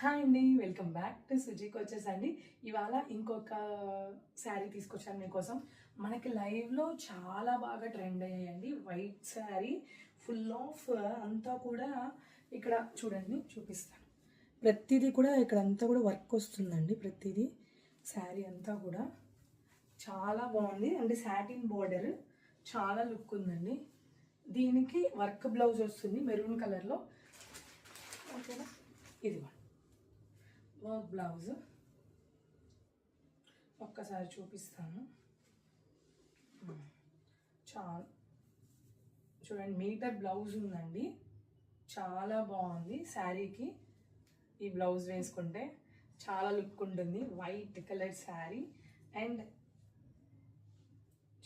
Hi అండి, welcome back to సుజీకి వచ్చేసండి. ఇవాళ ఇంకొక శారీ తీసుకొచ్చాను మీకోసం. మనకి లైవ్లో చాలా బాగా ట్రెండ్ అయ్యాయండి. వైట్ శారీ ఫుల్ ఆఫ్ అంతా కూడా ఇక్కడ చూడండి, చూపిస్తాను. ప్రతిదీ కూడా ఇక్కడ అంతా కూడా వర్క్ వస్తుందండి. ప్రతిదీ శారీ అంతా కూడా చాలా బాగుంది. అంటే సాటిన్ బోర్డర్ చాలా లుక్ ఉందండి. దీనికి వర్క్ బ్లౌజ్ వస్తుంది మెరూన్ కలర్లో. ఓకేనా, ఇది వర్క్ బ్లౌజ్ ఒక్కసారి చూపిస్తాను. చాలా చూడండి, మీటర్ బ్లౌజ్ ఉందండి. చాలా బాగుంది. శారీకి ఈ బ్లౌజ్ వేసుకుంటే చాలా లుక్ ఉంటుంది. వైట్ కలర్ శారీ అండ్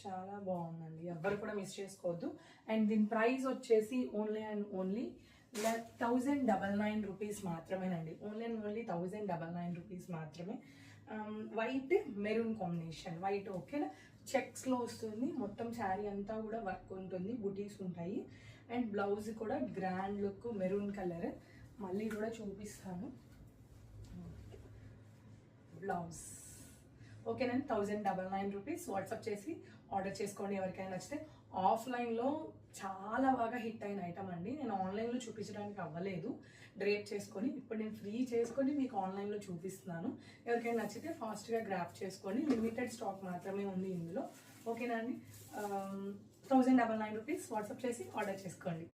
చాలా బాగుందండి. ఎవ్వరు కూడా మిస్ చేసుకోవద్దు. అండ్ దీని ప్రైస్ వచ్చేసి ఓన్లీ అండ్ ఓన్లీ 1099 రూపీస్ మాత్రమేనండి. ఓన్లీ అండ్ ఓన్లీ 1099 రూపీస్ మాత్రమే. White maroon combination. వైట్ ఓకేనా, చెక్స్లో వస్తుంది. మొత్తం శారీ అంతా కూడా వర్క్ ఉంటుంది, బుటీస్ ఉంటాయి. అండ్ బ్లౌజ్ కూడా గ్రాండ్ లుక్ మెరూన్ కలర్. మళ్ళీ కూడా చూపిస్తాను బ్లౌజ్. ఓకేనండి, 1099 రూపీస్. వాట్సాప్ చేసి ఆర్డర్ చేసుకోండి ఎవరికైనా నచ్చితే. ఆఫ్లైన్లో చాలా బాగా హిట్ అయిన ఐటమ్ అండి. నేను ఆన్లైన్లో చూపించడానికి అవ్వలేదు డ్రేప్ చేసుకొని. ఇప్పుడు నేను ఫ్రీ చేసుకొని మీకు ఆన్లైన్లో చూపిస్తున్నాను. ఎవరికైనా నచ్చితే ఫాస్ట్గా గ్రాప్ చేసుకొని. లిమిటెడ్ స్టాక్ మాత్రమే ఉంది ఇందులో. ఓకేనా అండి, 1099 రూపీస్. వాట్సాప్ చేసి ఆర్డర్ చేసుకోండి.